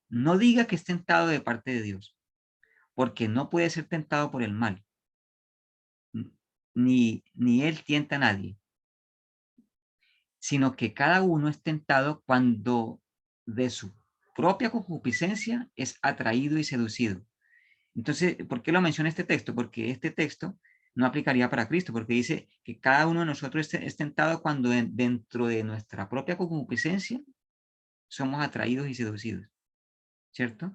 no diga que es tentado de parte de Dios, porque no puede ser tentado por el mal, ni él tienta a nadie, sino que cada uno es tentado cuando de su propia concupiscencia es atraído y seducido. Entonces, ¿por qué lo menciona este texto? Porque este texto no aplicaría para Cristo, porque dice que cada uno de nosotros es tentado cuando dentro de nuestra propia concupiscencia somos atraídos y seducidos, ¿cierto?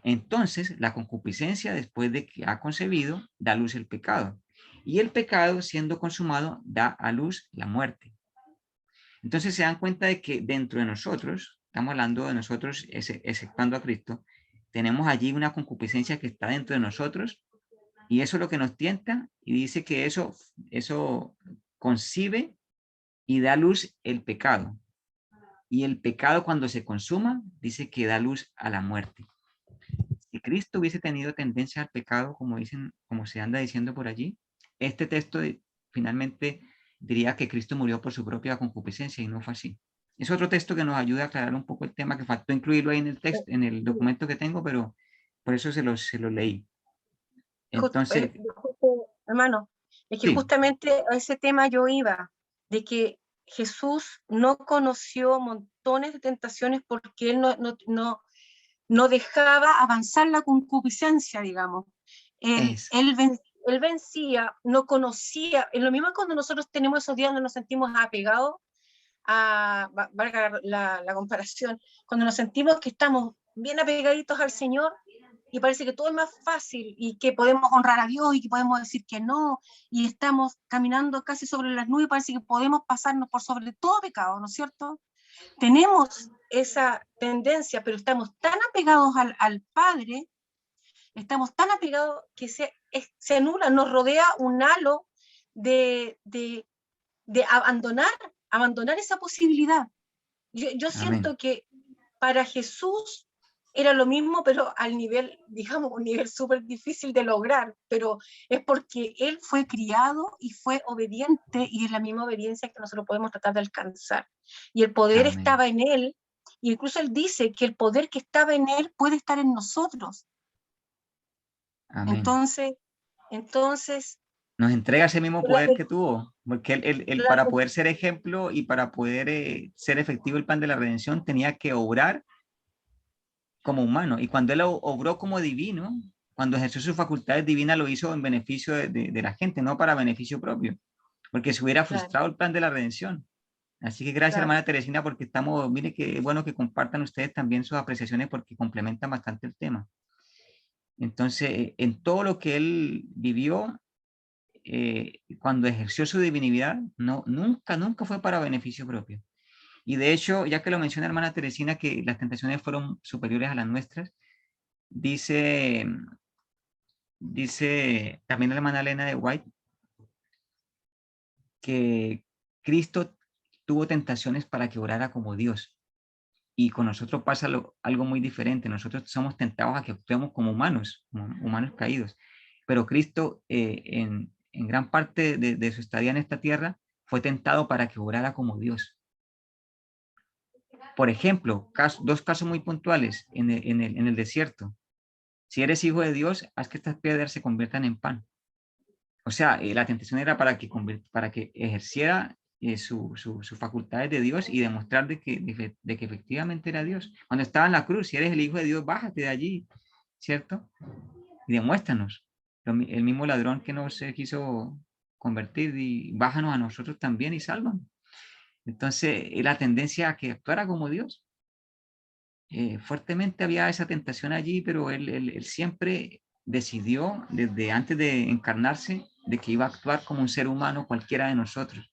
Entonces, la concupiscencia, después de que ha concebido, da a luz el pecado. Y el pecado, siendo consumado, da a luz la muerte. Entonces se dan cuenta de que dentro de nosotros, estamos hablando de nosotros exceptuando a Cristo, tenemos allí una concupiscencia que está dentro de nosotros y eso es lo que nos tienta y dice que eso concibe y da luz el pecado. Y el pecado cuando se consuma, dice que da luz a la muerte. Si Cristo hubiese tenido tendencia al pecado, como dicen, como se anda diciendo por allí, este texto finalmente diría que Cristo murió por su propia concupiscencia y no fue así. Es otro texto que nos ayuda a aclarar un poco el tema, que faltó incluirlo ahí en el texto, en el documento que tengo, pero por eso se lo leí. Entonces, hermano, es que sí, justamente a ese tema yo iba, de que Jesús no conoció montones de tentaciones porque él no dejaba avanzar la concupiscencia, digamos. es, Él vencía, no conocía, es lo mismo cuando nosotros tenemos esos días donde nos sentimos apegados valga la comparación, cuando nos sentimos que estamos bien apegaditos al Señor y parece que todo es más fácil y que podemos honrar a Dios y que podemos decir que no y estamos caminando casi sobre las nubes, parece que podemos pasarnos por sobre todo pecado, ¿no es cierto? Tenemos esa tendencia, pero estamos tan apegados al Padre, estamos tan apegados que se anula, nos rodea un halo de abandonar esa posibilidad. Yo siento que para Jesús era lo mismo, pero al nivel, digamos, un nivel súper difícil de lograr, pero es porque él fue criado y fue obediente y es la misma obediencia que nosotros podemos tratar de alcanzar. Y el poder estaba en él, y incluso él dice que el poder que estaba en él puede estar en nosotros. amén. Entonces nos entrega ese mismo poder que tuvo, porque él para poder ser ejemplo y para poder ser efectivo el plan de la redención tenía que obrar como humano, y cuando él obró como divino, cuando ejerció sus facultades divinas, lo hizo en beneficio de la gente, no para beneficio propio, porque se hubiera frustrado el plan de la redención. Así que gracias, hermana Teresina, porque mire que bueno que compartan ustedes también sus apreciaciones porque complementan bastante el tema. Entonces, en todo lo que él vivió, cuando ejerció su divinidad, nunca fue para beneficio propio. Y de hecho, ya que lo menciona hermana Teresina, que las tentaciones fueron superiores a las nuestras, dice también la hermana Elena de White que Cristo tuvo tentaciones para que orara como Dios. Y con nosotros pasa algo muy diferente. Nosotros somos tentados a que actuemos como humanos caídos. Pero Cristo, en gran parte de su estadía en esta tierra, fue tentado para que orara como Dios. Por ejemplo, dos casos muy puntuales en el desierto. Si eres hijo de Dios, haz que estas piedras se conviertan en pan. O sea, la tentación era para que ejerciera sus facultades de Dios y demostrar de que efectivamente era Dios. Cuando estaba en la cruz, si eres el hijo de Dios, bájate de allí, ¿cierto? Y demuéstranos. El mismo ladrón que no se quiso convertir, y bájanos a nosotros también y sálvanos. Entonces, la tendencia a que actuara como Dios. Fuertemente había esa tentación allí, pero él siempre decidió, desde antes de encarnarse, de que iba a actuar como un ser humano cualquiera de nosotros.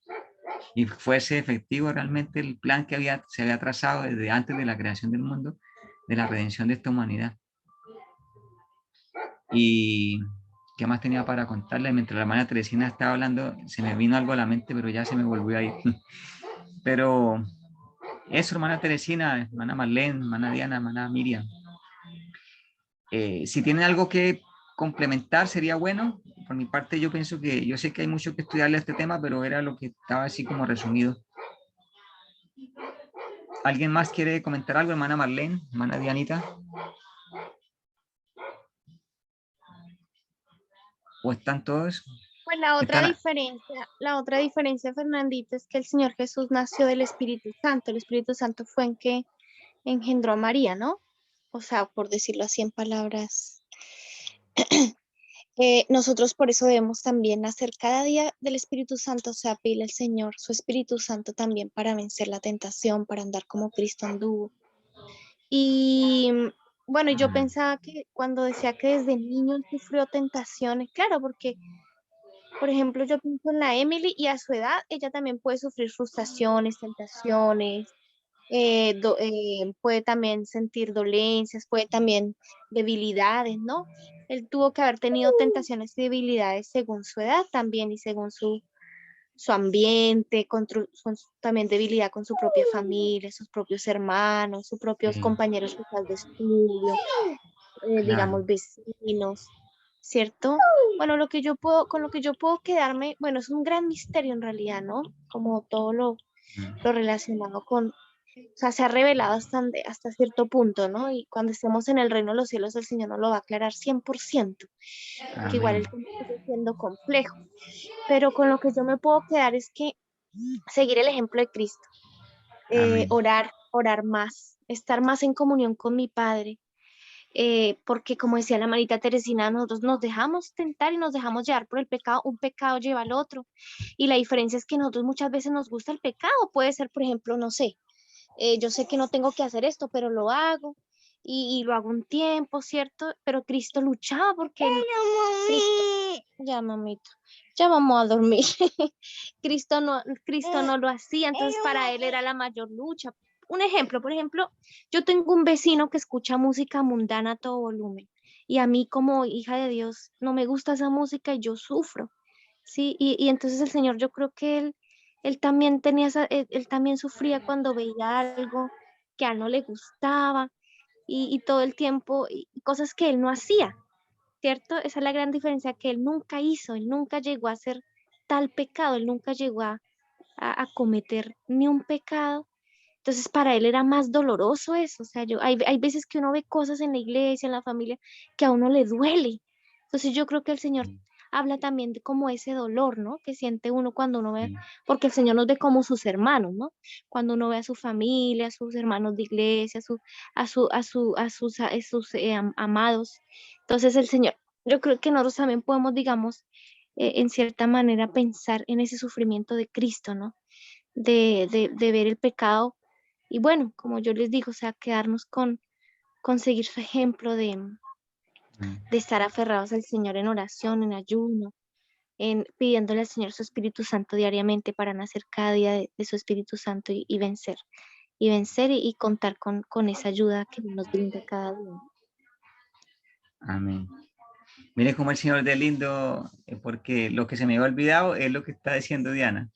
y fuese efectivo realmente el plan que se había trazado desde antes de la creación del mundo, de la redención de esta humanidad. Y ¿qué más tenía para contarle? Mientras la hermana Teresina estaba hablando, se me vino algo a la mente, pero ya se me volvió a ir. Pero eso, hermana Teresina, hermana Marlene, hermana Diana, hermana Miriam. Si tienen algo que complementar, sería bueno. Por mi parte, yo pienso que, yo sé que hay mucho que estudiarle a este tema, pero era lo que estaba así como resumido. ¿Alguien más quiere comentar algo, hermana Marlene, hermana Dianita? ¿O están todos? Pues Están, la otra diferencia, Fernandito, es que el Señor Jesús nació del Espíritu Santo. El Espíritu Santo fue en que engendró a María, ¿no? O sea, por decirlo así en palabras. Nosotros por eso debemos también nacer cada día del Espíritu Santo, o sea, pedirle al Señor su Espíritu Santo también para vencer la tentación, para andar como Cristo anduvo. Y bueno, yo pensaba que cuando decía que desde niño él sufrió tentaciones, claro, porque, por ejemplo, yo pienso en la Emily y a su edad ella también puede sufrir frustraciones, tentaciones, puede también sentir dolencias, puede también debilidades, ¿no? Él tuvo que haber tenido tentaciones y debilidades según su edad también y según su ambiente, también debilidad con su propia familia, sus propios hermanos, sus propios sí, compañeros quizás de estudio, claro. digamos vecinos, ¿cierto? Bueno, con lo que yo puedo quedarme, bueno, es un gran misterio en realidad, ¿no? Como todo lo relacionado con, o sea, se ha revelado hasta cierto punto, ¿no? Y cuando estemos en el reino de los cielos, el Señor nos lo va a aclarar 100%, porque igual Amén. el tema sigue siendo complejo. Pero con lo que yo me puedo quedar es que seguir el ejemplo de Cristo, Amén. orar más, estar más en comunión con mi Padre, porque como decía la Marita Teresina, nosotros nos dejamos tentar y nos dejamos llevar por el pecado, un pecado lleva al otro, y la diferencia es que nosotros muchas veces nos gusta el pecado, puede ser, por ejemplo, no sé, yo sé que no tengo que hacer esto, pero lo hago y lo hago un tiempo, ¿cierto? Pero Cristo luchaba porque ya, mamita, ya vamos a dormir. Cristo no lo hacía, entonces para él era la mayor lucha. Un ejemplo, por ejemplo, yo tengo un vecino que escucha música mundana a todo volumen y a mí como hija de Dios no me gusta esa música y yo sufro, ¿sí? Y entonces el Señor, yo creo que él también él también sufría cuando veía algo que a él no le gustaba y todo el tiempo, y cosas que él no hacía, ¿cierto? Esa es la gran diferencia que él nunca hizo, él nunca llegó a hacer tal pecado, él nunca llegó a cometer ni un pecado. Entonces para él era más doloroso eso, o sea, hay veces que uno ve cosas en la iglesia, en la familia, que a uno le duele. Entonces yo creo que el Señor habla también de como ese dolor, ¿no? Que siente uno cuando uno ve, porque el Señor nos ve como sus hermanos, ¿no? Cuando uno ve a su familia, a sus hermanos de iglesia, a sus amados. Entonces el Señor, yo creo que nosotros también podemos, digamos, en cierta manera pensar en ese sufrimiento de Cristo, ¿no? De ver el pecado y bueno, como yo les digo, o sea, quedarnos con seguir su ejemplo de estar aferrados al Señor en oración, en ayuno, en pidiéndole al Señor su Espíritu Santo diariamente para nacer cada día de su Espíritu Santo y vencer, y contar con esa ayuda que nos brinda cada día. Amén. Mire cómo el Señor es lindo, porque lo que se me había olvidado es lo que está diciendo Diana.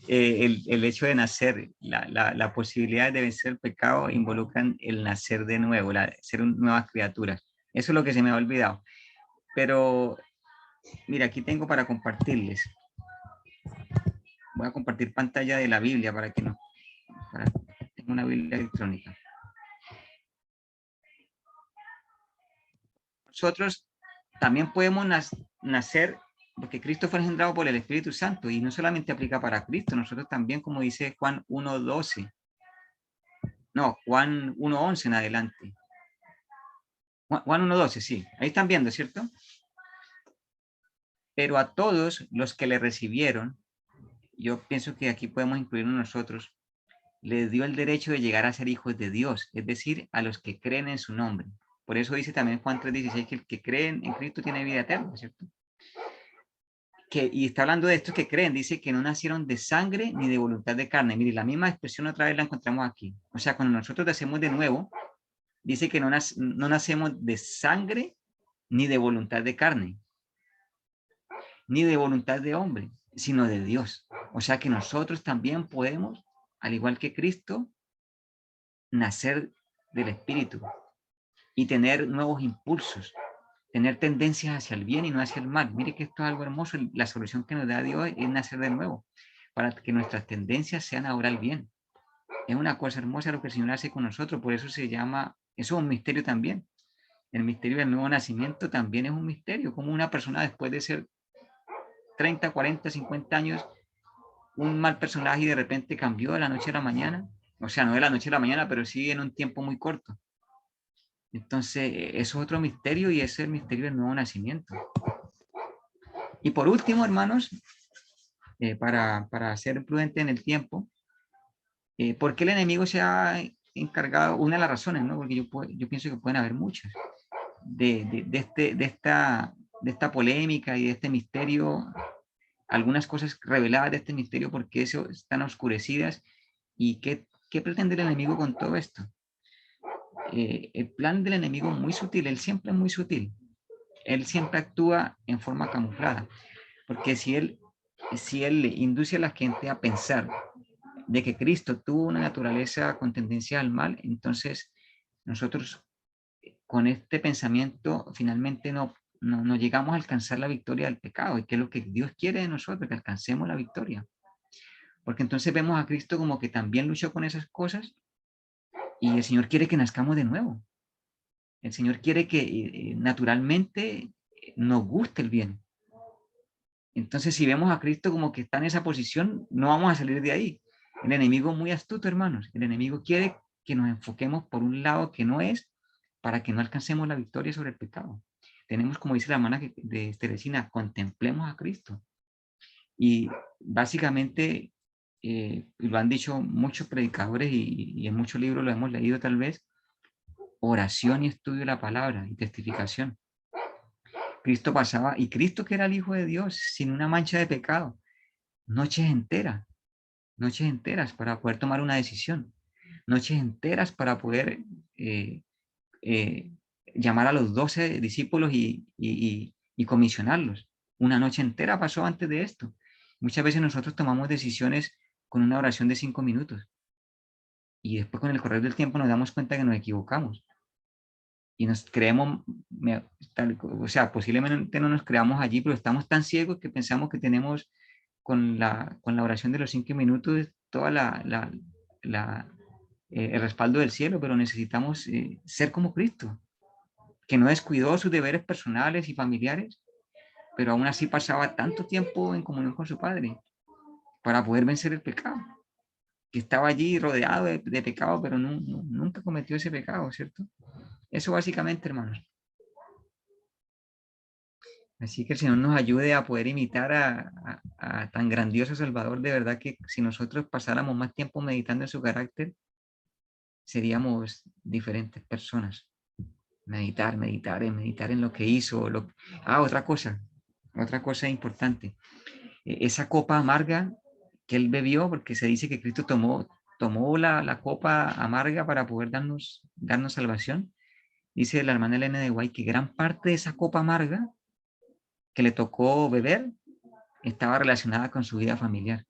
El hecho de nacer, la posibilidad de vencer el pecado involucran el nacer de nuevo, ser nuevas criaturas. Eso es lo que se me ha olvidado. Pero mira, aquí tengo para compartirles. Voy a compartir pantalla de la Biblia para que no. Tengo una Biblia electrónica. Nosotros también podemos nacer, porque Cristo fue engendrado por el Espíritu Santo y no solamente aplica para Cristo, nosotros también, como dice Juan 1:12, no, Juan 1:11 en adelante. Juan 1:12, sí, ahí están viendo, ¿cierto? Pero a todos los que le recibieron, yo pienso que aquí podemos incluirnos nosotros, les dio el derecho de llegar a ser hijos de Dios, es decir, a los que creen en su nombre. Por eso dice también Juan 3:16 que el que cree en Cristo tiene vida eterna, ¿cierto? y está hablando de estos que creen, dice que no nacieron de sangre ni de voluntad de carne. Mire, la misma expresión otra vez la encontramos aquí. O sea, cuando nosotros nacemos de nuevo, dice que no nacemos de sangre ni de voluntad de carne, ni de voluntad de hombre, sino de Dios. O sea que nosotros también podemos, al igual que Cristo, nacer del Espíritu y tener nuevos impulsos, tener tendencias hacia el bien y no hacia el mal. Mire que esto es algo hermoso. La solución que nos da Dios es nacer de nuevo, para que nuestras tendencias sean ahora el bien. Es una cosa hermosa lo que el Señor hace con nosotros, por eso se llama, eso es un misterio también. El misterio del nuevo nacimiento también es un misterio, como una persona después de ser 30, 40, 50 años, un mal personaje y de repente cambió de la noche a la mañana. O sea, no de la noche a la mañana, pero sí en un tiempo muy corto. Entonces, eso es otro misterio y ese es el misterio del nuevo nacimiento. Y por último, hermanos, para ser prudente en el tiempo, ¿por qué el enemigo se ha encargado? Una de las razones, ¿no? Porque yo pienso que pueden haber muchas, de esta polémica y de este misterio, algunas cosas reveladas de este misterio, porque eso están oscurecidas. ¿Y qué pretende el enemigo con todo esto? El plan del enemigo es muy sutil, él siempre es muy sutil. Él siempre actúa en forma camuflada, porque si él induce a la gente a pensar de que Cristo tuvo una naturaleza con tendencia al mal, entonces nosotros con este pensamiento finalmente no llegamos a alcanzar la victoria del pecado, y que es lo que Dios quiere de nosotros, que alcancemos la victoria. Porque entonces vemos a Cristo como que también luchó con esas cosas, y el Señor quiere que nazcamos de nuevo. El Señor quiere que naturalmente nos guste el bien. Entonces, si vemos a Cristo como que está en esa posición, no vamos a salir de ahí. El enemigo es muy astuto, hermanos. El enemigo quiere que nos enfoquemos por un lado que no es, para que no alcancemos la victoria sobre el pecado. Tenemos, como dice la hermana de Teresina, contemplemos a Cristo. Y básicamente, lo han dicho muchos predicadores y en muchos libros lo hemos leído tal vez, oración y estudio de la palabra y testificación. Cristo pasaba, y Cristo, que era el Hijo de Dios, sin una mancha de pecado, noches enteras para poder tomar una decisión, noches enteras para poder llamar a los 12 discípulos y comisionarlos. Una noche entera pasó antes de esto. Muchas veces nosotros tomamos decisiones con una oración de 5 minutos y después con el correr del tiempo nos damos cuenta que nos equivocamos. Y nos creemos, o sea, posiblemente no nos creamos allí, pero estamos tan ciegos que pensamos que tenemos con la oración de los 5 minutos toda el respaldo del cielo, pero necesitamos ser como Cristo, que no descuidó sus deberes personales y familiares, pero aún así pasaba tanto tiempo en comunión con su Padre para poder vencer el pecado, que estaba allí rodeado de pecado, pero nunca cometió ese pecado, ¿cierto? Eso básicamente, hermanos. Así que el Señor nos ayude a poder imitar a tan grandioso Salvador. De verdad que si nosotros pasáramos más tiempo meditando en su carácter, seríamos diferentes personas. Meditar en lo que hizo. Otra cosa importante. Esa copa amarga que él bebió, porque se dice que Cristo tomó la copa amarga para poder darnos salvación. Dice la hermana Elena de White que gran parte de esa copa amarga que le tocó beber estaba relacionada con su vida familiar.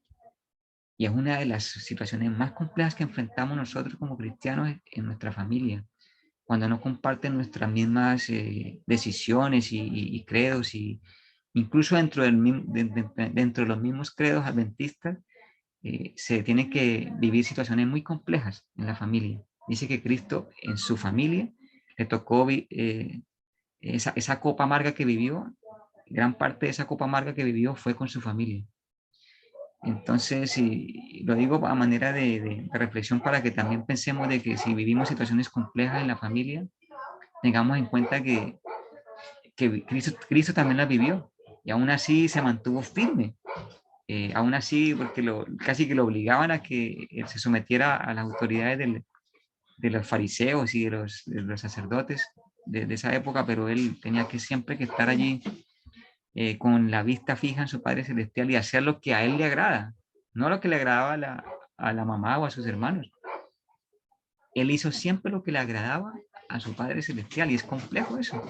Y es una de las situaciones más complejas que enfrentamos nosotros como cristianos en nuestra familia, cuando no comparten nuestras mismas decisiones y credos, y incluso dentro de los mismos credos adventistas, se tienen que vivir situaciones muy complejas en la familia. Dice que Cristo en su familia le tocó esa copa amarga que vivió. Gran parte de esa copa amarga que vivió fue con su familia. Entonces, lo digo a manera de reflexión para que también pensemos de que si vivimos situaciones complejas en la familia, tengamos en cuenta que Cristo también las vivió y aún así se mantuvo firme. Aún así, porque casi que lo obligaban a que él se sometiera a las autoridades de los fariseos y de los sacerdotes de esa época, pero él tenía que siempre que estar allí con la vista fija en su Padre Celestial y hacer lo que a Él le agrada, no lo que le agradaba a la mamá o a sus hermanos. Él hizo siempre lo que le agradaba a su Padre Celestial y es complejo eso.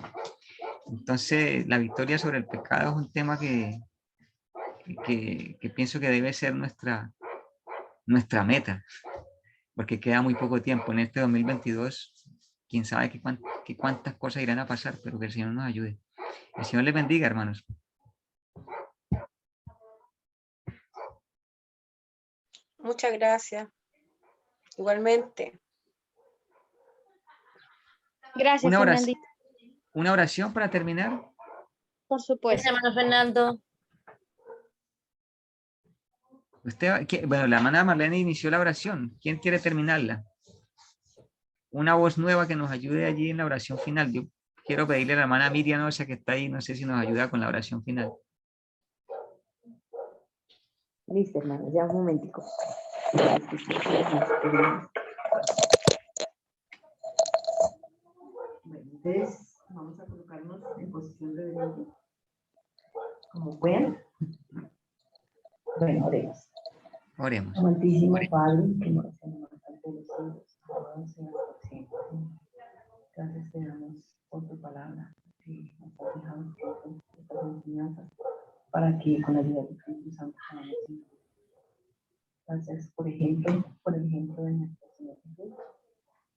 Entonces, la victoria sobre el pecado es un tema que pienso que debe ser nuestra meta, porque queda muy poco tiempo. En este 2022, quién sabe qué cuántas cosas irán a pasar, pero que el Señor nos ayude. El Señor les bendiga, hermanos. Muchas gracias. Igualmente. Gracias, Fernandito. Una oración para terminar. Por Gracias, supuesto. hermano Fernando. Bueno, la hermana Marlene inició la oración. ¿Quién quiere terminarla? Una voz nueva que nos ayude allí en la oración final. Yo quiero pedirle a la hermana Miriam Osa, que está ahí, no sé si nos ayuda con la oración final. Listo, hermano, ya un momentico. Bueno, entonces vamos a colocarnos en posición reverente, como puedan. Bueno, oremos. Oremos. Amantísimo Padre, que nos hace más alto de los cielos, alabado sea por siempre. Gracias te damos por tu palabra, que nos has dejado escrito estas enseñanzas, para que con la ayuda del Espíritu Santo podamos entender. Gracias, por el ejemplo de nuestro Señor Jesús,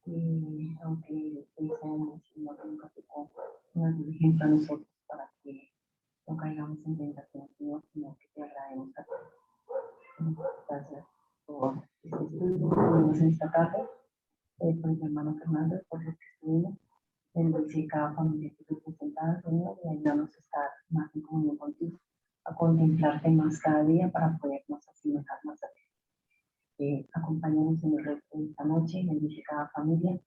y aunque pensamos en lo que nunca tocó, nos dio ejemplo a nosotros para que no caigamos en tentación, sino que te agrademos a ti. Gracias por este estudio que tuvimos en esta tarde, por el hermano Fernando, por lo que estuvimos. Bendice cada familia que tú presentada, Señor, y ayúdanos a estar más en comunión contigo, a contemplarte más cada día para podernos asemejar más a ti. Acompáñanos en el resto de esta noche, bendice cada familia.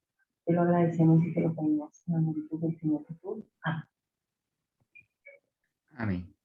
Te lo agradecemos y te lo pedimos en el nombre del Señor Jesús. Amén. Amén.